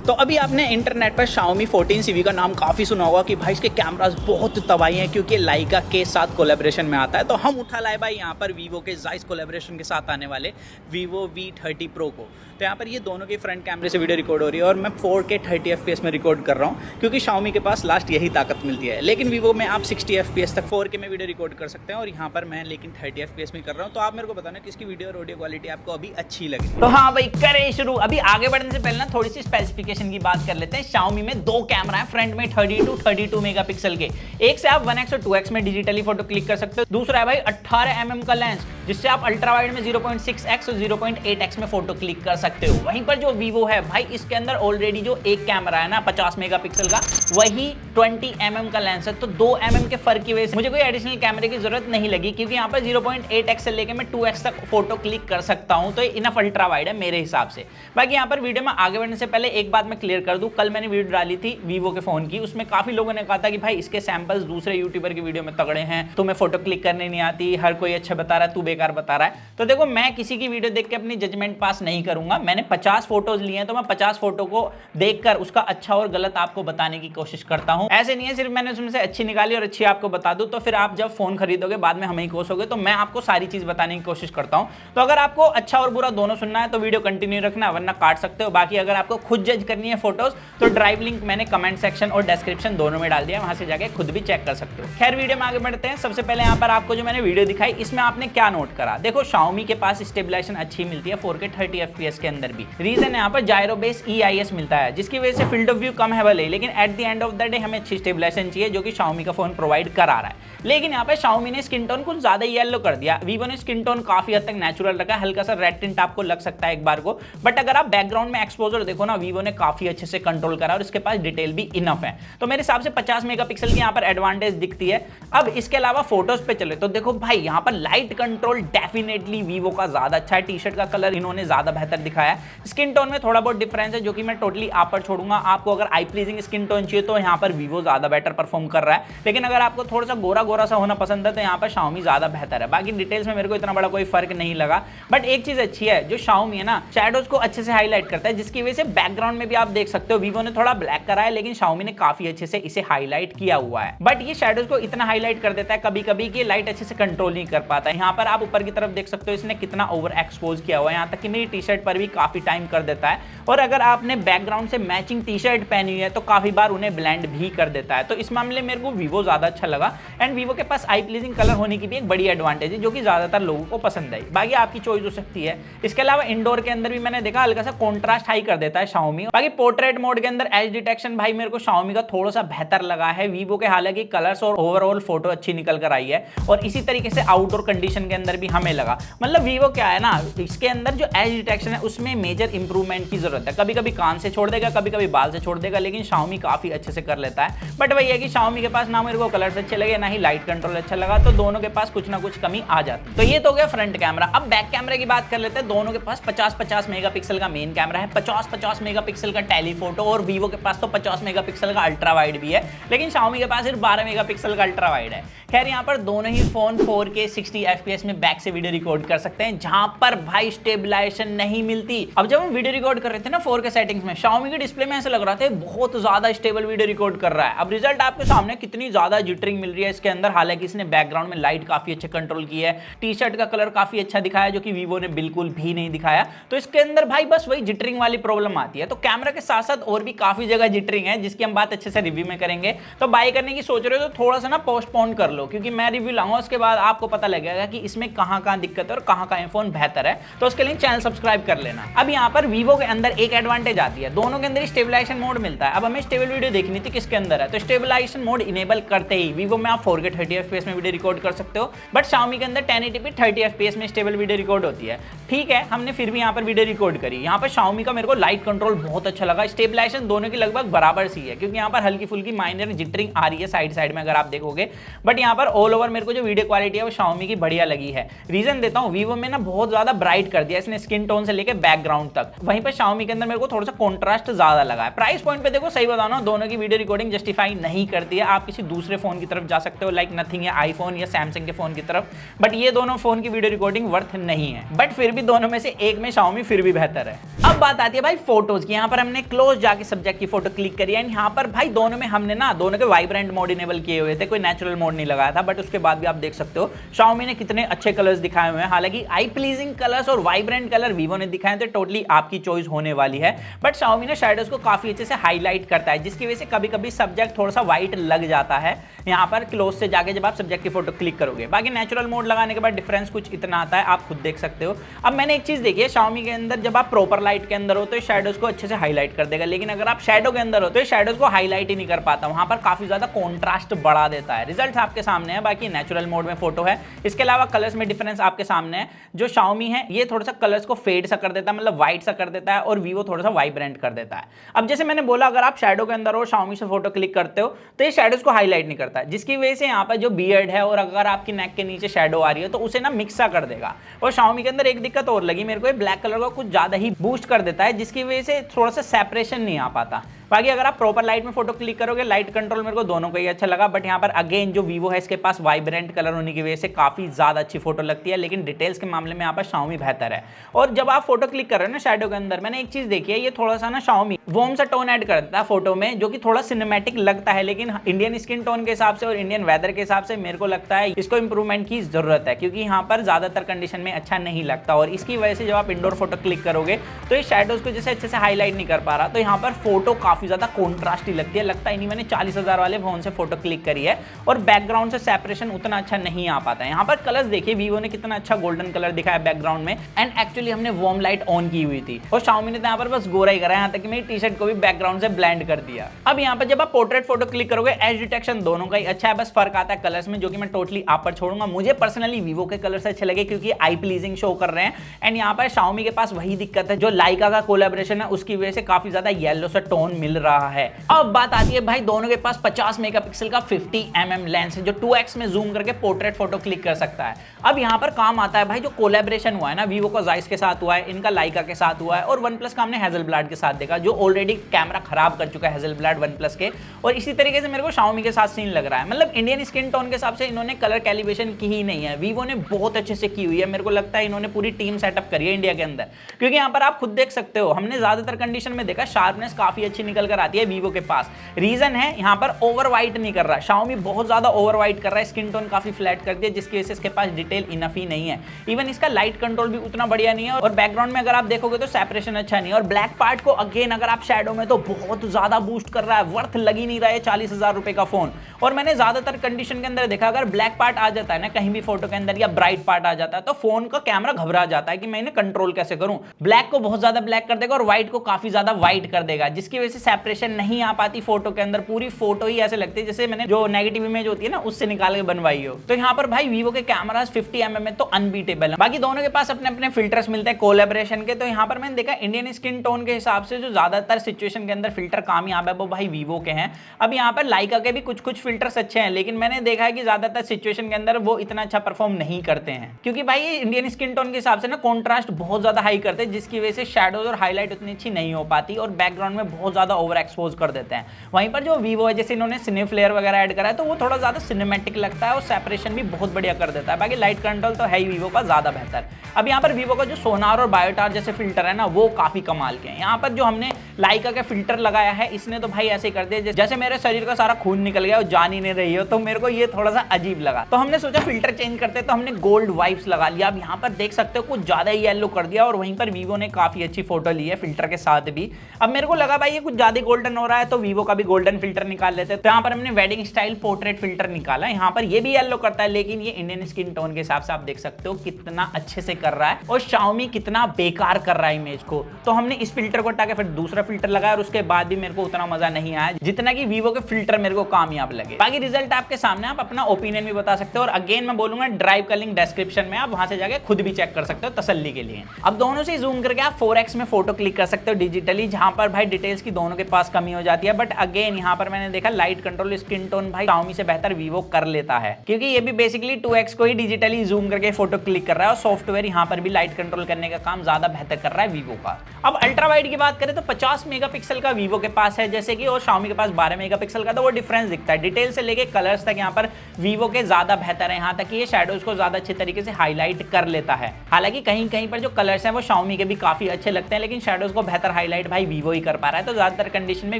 तो अभी आपने इंटरनेट पर Xiaomi 14 CV का नाम काफ़ी सुना होगा कि भाई इसके कैमरास बहुत तबाही हैं क्योंकि लाइका के साथ कोलैबोरेशन में आता है। तो हम उठा लाए भाई यहाँ पर वीवो के जाइस कोलैबोरेशन के साथ आने वाले Vivo V30 Pro को। तो यहाँ पर ये दोनों के फ्रंट कैमरे से वीडियो रिकॉर्ड हो रही है और मैं 4K 30 FPS में रिकॉर्ड कर रहा हूँ क्योंकि Xiaomi के पास लास्ट यही ताकत मिलती है। लेकिन Vivo में आप 60 FPS तक 4K में वीडियो रिकॉर्ड कर सकते हैं और यहाँ पर मैं लेकिन 30 FPS में कर रहा हूँ। तो आप मेरे को बताना किसकी वीडियो और ऑडियो क्वालिटी आपको अभी अच्छी लगी। तो हाँ भाई करें शुरू। अभी आगे बढ़ने से पहले ना थोड़ी सी स्पेसिफिकेशन की बात कर लेते हैं। Xiaomi में दो कैमरा है फ्रंट में 32 मेगापिक्सल के। एक से आप 1x और 2x में डिजिटली फोटो क्लिक कर सकते हो। दूसरा है भाई 18 mm का लेंस जिससे आप अल्ट्रा वाइड में 0.6x और 0.8x में फोटो क्लिक कर सकते हो। वहीं पर जो Vivo है भाई इसके अंदर ऑलरेडी जो एक कैमरा है ना 50 मेगापिक्सल का वही 20 mm का लेंस है। तो 2 mm के फर्क की वजह से मुझे कोई एडिशनल कैमरे की जरूरत नहीं लगी क्योंकि यहाँ पर 0.8x से लेके मैं 2x तक फोटो क्लिक कर सकता हूँ। तो ये इनफ अल्ट्रा वाइड है मेरे हिसाब से। बाकी यहाँ पर वीडियो में आगे बढ़ने से पहले एक बात मैं क्लियर कर दूं, कल मैंने वीडियो डाली थी Vivo के फोन की, उसमें काफी लोगों ने कहा था कि भाई इसके सैंपल्स दूसरे यूट्यूबर की वीडियो में तगड़े हैं, तुम्हें फोटो क्लिक करने नहीं आती, हर कोई अच्छा बता रहा है, तू बेकार बता रहा है। तो देखो मैं किसी की वीडियो देख के अपनी जजमेंट पास नहीं करूंगा। मैंने 50 फोटोज लिए हैं तो मैं 50 फोटो को देखकर उसका अच्छा और गलत आपको बताने की कोशिश करता हूं। ऐसे नहीं है सिर्फ मैंने उसमें से अच्छी निकाली और अच्छी आपको बता दूं तो फिर आप जब फोन खरीदोगे बाद में हमें ही कोसोगे। तो मैं आपको सारी चीज बताने की कोशिश करता हूं। तो अगर आपको अच्छा और बुरा दोनों सुनना है तो वीडियो कंटिन्यू रखना, वरना काट सकते हो। बाकी अगर आपको खुद जज करनी है फोटोज तो ड्राइव लिंक मैंने कमेंट सेक्शन और डिस्क्रिप्शन दोनों में डाल दिया, वहां से जाके खुद भी चेक कर सकते हो। खैर वीडियो में आगे बढ़ते हैं। सबसे पहले यहाँ पर आपको जो मैंने वीडियो दिखाई इसमें आपने क्या नोट करा। देखो Xiaomi के पास स्टेबलाइजेशन अच्छी मिलती है 4K 30 FPS के अंदर भी। रीजन यहाँ पर जायरो बेस EIS मिलता है जिसकी वजह से फील्ड ऑफ व्यू कम है भले, लेकिन at the end of the day हमें अच्छी स्टेबलाइजेशन चाहिए जो कि Xiaomi का फोन प्रोवाइड करा रहा है। लेकिन यहाँ पे Xiaomi ने स्किन टोन कुछ ज्यादा येलो कर दिया। Vivo ने स्किन टोन काफी हद तक नेचुरल रखा, हल्का सा रेड टिंट आपको लग सकता है एक बार को, बट अगर आप बैकग्राउंड में एक्सपोजर देखो ना Vivo ने काफी अच्छे से कंट्रोल करा और इसके पास डिटेल भी इनफ है। तो मेरे हिसाब से 50 मेगापिक्सल की यहाँ पर एडवांटेज दिखती है। अब इसके अलावा फोटोज पे चले तो देखो भाई यहाँ पर लाइट कंट्रोल डेफिनेटली Vivo का ज्यादा अच्छा है। टी शर्ट का कलर इन्होंने ज्यादा बेहतर दिखाया है। स्किन टोन में थोड़ा बहुत डिफरेंस है जो कि मैं टोटली आप पर छोड़ूंगा। आपको अगर आई प्लीजिंग स्किन टोन चाहिए तो यहाँ पर Vivo ज्यादा बेटर परफॉर्म कर रहा है, लेकिन अगर आपको थोड़ा सा गोरा गोरा सा होना पसंद है तो यहाँ पर Xiaomi ज्यादा बेहतर है। बाकी डिटेल्स में मेरे को इतना बड़ा कोई फर्क नहीं लगा, बट एक चीज अच्छी है जो Xiaomi है ना, शैडोज को अच्छे से हाईलाइट करता है जिसकी वजह से बैकग्राउंड में भी आप देख सकते हो Vivo ने थोड़ा ब्लैक करा है लेकिन Xiaomi ने काफी अच्छे से इसे हाईलाइट किया हुआ है। बट ये शैडोज को इतना हाईलाइट कर देता है कभी कभी कि लाइट अच्छे से कंट्रोल नहीं कर पाता है। यहाँ पर आप ऊपर की तरफ देख सकते हो इसने कितना ओवर एक्सपोज किया हुआ है, यहाँ तक कि मेरी टी शर्ट पर भी काफी टाइम कर देता है। और अगर आपने बैकग्राउंड से मैचिंग टी शर्ट पहनी हुई है तो काफी बार उन्हें ब्लेंड भी कर देता है। तो इस मामले में मेरे को Vivo ज्यादा अच्छा लगा एंड Vivo के पास आई प्लीजिंग कलर होने की भी एक बड़ी एडवांटेज है जो कि ज्यादातर लोगों को पसंद आई। बाकी आपकी चॉइस हो सकती है। इसके अलावा इंडोर के अंदर भी मैंने देखा हल्का सा कॉन्ट्रास्ट हाई कर देता है Xiaomi। बाकी पोर्ट्रेट मोड के अंदर एज डिटेक्शन भाई मेरे को Xiaomi का थोड़ा सा बेहतर लगा है। Vivo के हालांकि कलर्स और ओवरऑल फोटो अच्छी निकल कर आई है और इसी तरीके से आउटडोर कंडीशन के अंदर भी हमें लगा। मतलब Vivo क्या है ना, इसके अंदर जो एज डिटेक्शन है उसमें मेजर इंप्रूवमेंट की जरूरत है। कभी कभी कान से छोड़ देगा, कभी कभी बाल से छोड़ देगा, लेकिन Xiaomi काफी अच्छे से कर लेता है। बट वही है कि Xiaomi के पास ना मेरे को कलर्स अच्छे लगे ना ही लाइट कंट्रोल अच्छा लगा, तो दोनों के पास कुछ ना कुछ कमी आ जाती। तो ये तो हो गया फ्रंट कैमरा। अब बैक कैमरे की बात कर लेते हैं। दोनों के पास 50-50 मेगापिक्सल का मेन कैमरा है, 50-50 मेगापिक्सल का टेलीफोटो, और Vivo के पास तो 50 मेगापिक्सल का अल्ट्रा वाइड भी है, लेकिन Xiaomi के पास सिर्फ 12 मेगापिक्सल का अल्ट्रा वाइड है। खैर यहाँ पर दोनों ही फोन 4K 60 FPS में बैक से वीडियो रिकॉर्ड कर सकते हैं जहां पर भाई स्टेबलाइजेशन नहीं मिलती। अब जब हम वीडियो रिकॉर्ड कर रहे थे ना 4K सेटिंग्स में, Xiaomi के डिस्प्ले में ऐसा लग रहा था बहुत ज्यादा स्टेबल वीडियो रिकॉर्ड कर रहा है। अब रिजल्ट आपके सामने कितनी ज्यादा जिटरिंग मिल रही है इसके अंदर। हालांकि इसने बैकग्राउंड में लाइट काफी अच्छे कंट्रोल की है, टी शर्ट का कलर काफी अच्छा दिखाया जो कि Vivo ने बिल्कुल भी नहीं दिखाया। तो इसके अंदर भाई बस वही जिटरिंग वाली प्रॉब्लम आती है। तो कैमरा के साथ साथ और भी काफी जगह जिटरिंग है जिसकी हम बात अच्छे से रिव्यू में करेंगे। तो बाय करने की सोच रहे हो तो थोड़ा सा ना पोस्टपोन कर लो, क्योंकि मैं रिव्यू लाऊंगा उसके बाद आपको पता लगेगा कि इसमें कहां दिक्कत है और कहां ये फोन बेहतर है। तो उसके लिए चैनल सब्सक्राइब कर लेना। अब यहाँ पर Vivo के अंदर एक एडवांटेज आती है, दोनों के अंदर स्टेबलाइजेशन मोड मिलता है। अब हमें स्टेबल वीडियो देखनी थी किसके अंदर है, तो स्टेबलाइजेशन मोड इनेबल करते ही Vivo में आप 4K 30 FPS में वीडियो रिकॉर्ड कर सकते हो, बट Xiaomi के अंदर 1080p 30 FPS में स्टेबल वीडियो रिकॉर्ड होती है। ठीक है, हमने फिर भी यहाँ पर वीडियो रिकॉर्ड करी। यहाँ पर Xiaomi का मेरे को लाइट कंट्रोल बहुत अच्छा लगा। स्टेबलाइजेशन दोनों की लगभग बराबर सी है, क्योंकि यहाँ पर हल्की फुल्की माइनर जिटरिंग आ रही है साइड में अगर आप देखोगे, बट यहाँ पर ऑल ओवर मेरे को जो वीडियो क्वालिटी है वो Xiaomi की बढ़िया लगी है। है। रीजन देता हूं, वीवो में ना बहुत ज्यादा ब्राइट कर दिया इसने स्किन टोन से लेके बैकग्राउंड तक, वहीं पर Xiaomi के अंदर मेरे को थोड़ा सा कॉन्ट्रास्ट ज्यादा लगा है। प्राइस पॉइंट पे देखो सही बताना, दोनों की वीडियो रिकॉर्डिंग जस्टिफाई नहीं करती है। आप किसी दूसरे फोन की तरफ जा सकते हो, लाइक नथिंग या आईफोन या सैमसंग के फोन की तरफ, बट ये दोनों फोन की वीडियो रिकॉर्डिंग वर्थ नहीं है। बट फिर भी दोनों में से एक में Xiaomi फिर भी बेहतर है। अब बात आती है भाई फोटोज की। यहाँ पर हमने क्लोज जाके सब्जेक्ट की फोटो क्लिक करी है। यहाँ पर भाई दोनों में हमने ना दोनों के वाइब्रेंट मोड इनेबल किए हुए थे, कोई नेचुरल मोड नहीं लगाया था, बट उसके बाद भी आप देख सकते हो Xiaomi ने कितने अच्छे कलर्स दिखाए हुए हैं। हालांकि आई प्लीजिंग कलर्स और वाइब्रेंट कलर वीवो ने दिखाए थे, टोटली आपकी चॉइस होने वाली है, बट Xiaomi ने शैडोज को काफी अच्छे से हाईलाइट करता है, जिसकी वजह से कभी कभी सब्जेक्ट थोड़ा सा व्हाइट लग जाता है यहाँ पर क्लोज से जाके जब आप सब्जेक्ट की फोटो क्लिक करोगे। बाकी नेचुरल मोड लगाने के बाद डिफरेंस कुछ इतना आता है, आप खुद देख सकते हो। अब मैंने एक चीज देखी है Xiaomi के अंदर, जब आप प्रॉपर लाइट के अंदर हो तो शैडोज को अच्छे से हाईलाइट कर देगा, लेकिन अगर आप शैडो के अंदर हो तो शैडोज को हाईलाइट ही नहीं कर पाता, वहां पर काफी ज्यादा कॉन्ट्रास्ट बढ़ा देता है। रिजल्ट आपके सामने है। बाकी नेचुरल मोड में फोटो है, इसके अलावा कलर्स में डिफरेंस आपके सामने है। जो Xiaomi है ये थोड़ा सा कलर्स को फेड सा कर देता है, मतलब व्हाइट सा कर देता है, और वीवो थोड़ा सा वाइब्रेंट कर देता है। अब जैसे मैंने बोला, अगर आप शैडो के अंदर हो Xiaomi से फोटो क्लिक करते हो तो ये शैडोज को हाईलाइट नहीं करता, जिसकी वजह से यहाँ पर जो बियर्ड है और अगर आपकी नेक के नीचे शैडो आ रही है तो उसे ना मिक्स सा कर देगा। और Xiaomi के अंदर एक दिक्कत और लगी मेरे को, ये ब्लैक कलर को कुछ ज्यादा ही बूस्ट कर देता है, जिसकी वजह से थोड़ा सा सेपरेशन नहीं आ पाता। बाकी अगर आप प्रॉपर लाइट में फोटो क्लिक करोगे, लाइट कंट्रोल मेरे को दोनों का ही अच्छा लगा, बट यहाँ पर अगेन जो वीवो है इसके पास वाइब्रेंट कलर होने की वजह से काफी ज्यादा अच्छी फोटो लगती है, लेकिन डिटेल्स के मामले में यहाँ पर Xiaomi बेहतर है। और जब आप फोटो क्लिक कर रहे हो ना शैडो के अंदर, मैंने एक चीज देखी है, ये थोड़ा सा ना Xiaomi वार्म सा टोन ऐड कर देता है फोटो में, जो कि थोड़ा सिनेमैटिक लगता है, लेकिन इंडियन स्किन टोन के हिसाब से और इंडियन वेदर के हिसाब से मेरे को लगता है इसको इंप्रूवमेंट की जरूरत है, क्योंकि यहाँ पर ज्यादातर कंडीशन में अच्छा नहीं लगता। और इसकी वजह से जब आप इंडोर फोटो क्लिक करोगे तो ये शैडोज को जैसे अच्छे से हाईलाइट नहीं कर पा रहा, तो यहाँ पर फोटो काफी ज्यादा कॉन्ट्रास्ट लगती है। लगता ही नहीं मैंने 40,000 वाले फोन से फोटो क्लिक करी है, और बैकग्राउंड से सेपरेशन उतना अच्छा नहीं आ पाता है। यहाँ पर कलर्स देखिए, वीवो ने कितना अच्छा गोल्डन कलर दिखाया बैकग्राउंड में, एंड एक्चुअली हमने वार्म लाइट ऑन की हुई थी, और Xiaomi ने तो यहाँ पर बस गोरा ही करा, यहाँ तक कि मेरी टी शर्ट को भी बैकग्राउंड से ब्लेंड कर दिया। अब यहाँ पर जब आप पोर्ट्रेट फोटो क्लिक करोगे, एज डिटेक्शन दोनों का ही अच्छा है, बस फर्क आता है कलर्स में, जो कि मैं टोटली आप पर छोड़ूंगा। मुझे पर्सनली वीवो के कलर्स अच्छे लगे, क्योंकि आई प्लीजिंग शो कर रहे हैं, एंड यहाँ पर Xiaomi के पास वही दिक्कत है, जो लाइका का कोलैबोरेशन है उसकी वजह से काफी ज्यादा येलो सा टोन मिल रहा है। अब बात आती है भाई, दोनों के पास 50 मेगापिक्सल का 50 mm लेंस है, जो 2x में जूम करके पोर्ट्रेट फोटो क्लिक कर सकता है। अब यहाँ पर काम आता है भाई, जो कोलैबोरेशन हुआ है ना, वीवो का जाइस के साथ हुआ है, इनका लाइका के साथ हुआ है, और OnePlus का हमने हेजलब्लाड के साथ देखा, जो ऑलरेडी कैमरा खराब कर चुका है हेजलब्लाड OnePlus के। और इसी तरीके से मेरे को Xiaomi के साथ सीन लग रहा है, मतलब इंडियन स्किन टोन के हिसाब से इन्होंने कलर कैलिब्रेशन की ही नहीं है, वीवो ने बहुत अच्छे से की हुई है। मेरे को लगता है इन्होंने पूरी टीम सेटअप करी है इंडिया के अंदर, क्योंकि यहाँ पर आप खुद देख सकते हो, हमने ज्यादातर कंडीशन में देखा शार्पनेस काफी अच्छी निकल कर आती है वीवो के पास। रीजन है यहाँ पर ओवर वाइट नहीं कर रहा, Xiaomi बहुत ज्यादा ओवर वाइट कर रहा है, स्किन टोन काफी फ्लैट कर दिया, जिसकी वजह से इसके पास डिटेल इनफ ही नहीं है। इवन इसका लाइट कंट्रोल भी उतना बढ़िया नहीं है, और बैकग्राउंड में अगर आप देखोगे तो सेपरेशन अच्छा नहीं है, और ब्लैक पार्ट को अगेन अगर आप शैडो में तो बहुत ज्यादा बूस्ट कर रहा है, वर्थ लग ही नहीं रहा है 40,000 रुपए का फोन। और मैंने ज्यादातर कंडीशन के अंदर देखा, अगर ब्लैक पार्ट आ जाता है ना कहीं भी फोटो के अंदर, या ब्राइट पार्ट आ जाता है, तो फोन का कैमरा घबरा जाता है कि मैं इन्हें कंट्रोल कैसे करूं। ब्लैक को बहुत ज्यादा ब्लैक कर देगा और व्हाइट को काफी ज्यादा व्हाइट कर देगा, जिसकी वजह से सेपरेशन नहीं आ पाती फोटो के अंदर, पूरी फोटो ही ऐसे लगती है जैसे मैंने जो नेगेटिव इमेज होती है ना उससे निकाल के बनवाई हो। तो यहाँ पर भाई वीवो के कैमरास 50 mm में तो अनबीटेबल है। बाकी दोनों के पास अपने अपने फिल्टर्स मिलते हैं कोलैबोरेशन के। तो यहाँ पर मैंने देखा इंडियन स्किन टोन के हिसाब से जो ज्यादातर सिचुएशन के अंदर फिल्टर कामयाब है वो भाई वीवो के हैं। अब यहाँ पर लाइका के भी कुछ कुछ फिल्टर्स अच्छे हैं, लेकिन मैंने देखा है कि ज्यादातर सिचुएशन के अंदर वो इतना अच्छा परफॉर्म नहीं करते हैं, क्योंकि भाई ये इंडियन स्किन टोन के हिसाब से ना कॉन्ट्रास्ट बहुत ज्यादा हाई करते हैं, जिसकी वजह से शैडोज और हाईलाइट उतनी अच्छी नहीं हो पाती, और बैकग्राउंड में बहुत ज्यादा ओवर एक्सपोज कर देते हैं। वहीं पर जो वीवो है, जैसे इन्होंने सिने फ्लेयर वगैरह ऐड करा है, तो वो थोड़ा ज्यादा सिनेमैटिक लगता है और सेपरेशन भी बहुत बढ़िया कर देता है। बाकी लाइट कंट्रोल तो है ही वीवो का ज्यादा बेहतर। अब यहाँ पर वीवो का जो सोनार और बायोटार जैसे फिल्टर है ना, वो काफी कमाल के हैं। यहाँ पर जो हमने लाइका का फिल्टर लगाया है, इसने तो भाई ऐसे कर दिया जैसे मेरे शरीर का सारा खून निकल गया और जान ही नहीं रही हो, तो मेरे को ये थोड़ा सा अजीब लगा। तो हमने सोचा फिल्टर चेंज करते, तो हमने गोल्ड वाइब्स लगा लिया। अब यहाँ पर देख सकते हो कुछ ज्यादा ही येलो कर दिया, और वहीं पर वीवो ने काफी अच्छी फोटो ली है फिल्टर के साथ भी। अब मेरे को लगा भाई ये कुछ ज्यादा गोल्डन हो रहा है, तो वीवो का भी गोल्डन फिल्टर निकाल लेते हैं। तो यहाँ पर हमने वेडिंग स्टाइल पोर्ट्रेट फिल्टर निकाला। यहाँ पर ये भी येलो करता है, लेकिन ये इंडियन स्किन टोन के हिसाब से आप देख सकते हो कितना अच्छे से कर रहा है, और Xiaomi कितना बेकार कर रहा है इमेज को। तो हमने इस फिल्टर को हटा के फिर दूसरा फिल्टर लगाया, और उसके बाद भी मेरे को उतना मजा नहीं आया जितना कि वीवो के फिल्टर मेरे को कामयाब लगे। बाकी रिजल्ट आपके सामने, आप अपना ओपिनियन भी बता सकते हो, और अगेन मैं बोलूंगा ड्राइव का लिंक डिस्क्रिप्शन में, आप वहां से जाके खुद भी चेक कर सकते हो तसल्ली के लिए। अब दोनों से जूम करके आप 4x में फोटो क्लिक कर सकते हो डिजिटली, जहां पर भाई डिटेल्स की दोनों के पास कमी हो जाती है। बट अगेन यहाँ पर मैंने देखा लाइट कंट्रोल स्किन टोन भाई Xiaomi से बेहतर वीवो कर लेता है, क्योंकि ये भी बेसिकली 2x को ही डिजिटल डिजिटली जूम करके फोटो क्लिक कर रहा है और सॉफ्टवेयर यहाँ पर भी लाइट कंट्रोल करने का काम ज्यादा बेहतर कर रहा है वीवो का। अब अल्ट्रा वाइड की बात करें तो 50 मेगापिक्सल का वीवो के पास है जैसे कि, और Xiaomi के पास 12 मेगापिक्सल का, तो वो डिफरेंस दिखता है। डिटेल से लेके कलर्स तक यहाँ पर वीवो के ज्यादा बेहतर है, यहाँ तक कि ये शैडोज को ज्यादा अच्छे तरीके से हाईलाइट कर लेता है। हालांकि कहीं कहीं पर जो कलर्स हैं वो Xiaomi के भी काफी अच्छे लगते हैं, लेकिन शैडोज को बेहतर हाईलाइट भाई वीवो ही कर पा रहा है, तो ज्यादातर कंडीशन में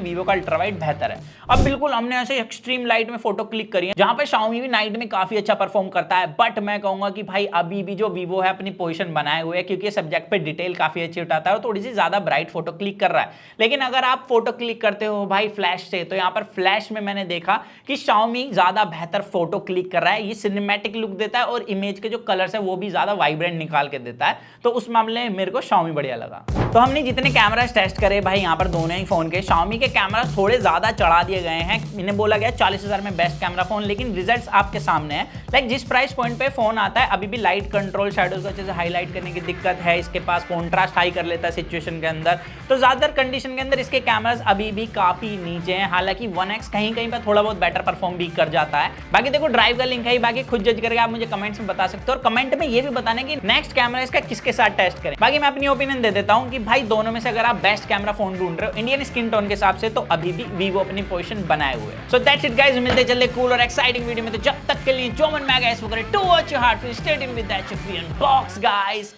वीवो का अल्ट्रा वाइड बेहतर है। अब बिल्कुल हमने ऐसे एक्सट्रीम लाइट में फोटो क्लिक करी है जहां पे Xiaomi भी नाइट में काफी अच्छा परफॉर्म करता है, बट मैं कहूंगा कि भाई अभी भी जो वीवो है अपनी पोजीशन बनाए हुए है, क्योंकि सब्जेक्ट पे डिटेल काफी अच्छी उठाता है और थोड़ी सी ज्यादा ब्राइट फोटो क्लिक कर रहा है। लेकिन अगर आप फोटो क्लिक करते हो भाई फ्लैश से, तो यहाँ पर फ्लैश में मैंने देखा कि Xiaomi ज्यादा बेहतर फोटो क्लिक कर रहा है, ये सिनेमैटिक लुक देता है और इमेज के जो कलर्स है वो भी ज्यादा वाइब्रेंट निकाल के देता है, तो उस मामले में मेरे को Xiaomi बढ़िया लगा। तो हमने जितने कैमरास टेस्ट करे भाई यहाँ पर दोनों ही फोन के, Xiaomi के कैमरास थोड़े ज्यादा चढ़ा दिए गए हैं। इन्हें बोला गया 40,000 में बेस्ट कैमरा फोन, लेकिन रिजल्ट्स आपके सामने है। लाइक जिस प्राइस पॉइंट पे फोन आता है अभी भी लाइट कंट्रोल, शैडोज को अच्छे से हाईलाइट करने की दिक्कत है, इसके पास कॉन्ट्रास्ट हाई कर लेता है सिचुएशन के अंदर, तो ज्यादातर कंडीशन के अंदर इसके कैमरास अभी भी काफी नीचे हैं। हालांकि 1x कहीं कहीं पर थोड़ा बहुत बेटर परफॉर्म भी कर जाता है। बाकी देखो ड्राइव का लिंक है, बाकी खुद जज करके आप मुझे कमेंट्स में बता सकते हो, और कमेंट में ये भी बताना कि नेक्स्ट कैमरा इसका किसके साथ टेस्ट करें। बाकी मैं अपनी ओपिनियन दे देता हूं कि भाई दोनों में से अगर आप बेस्ट कैमरा फोन ढूंढ रहे हो इंडियन स्किन टोन के हिसाब से, तो अभी भी वीवो अपनी पोजीशन बनाए हुए है। सो दैट्स इट गाइस, मिलते चले कूल और एक्साइटिंग वीडियो में, तो जब तक के लिए जो मन में आ गया to watch your heart, stay tuned with that box guys.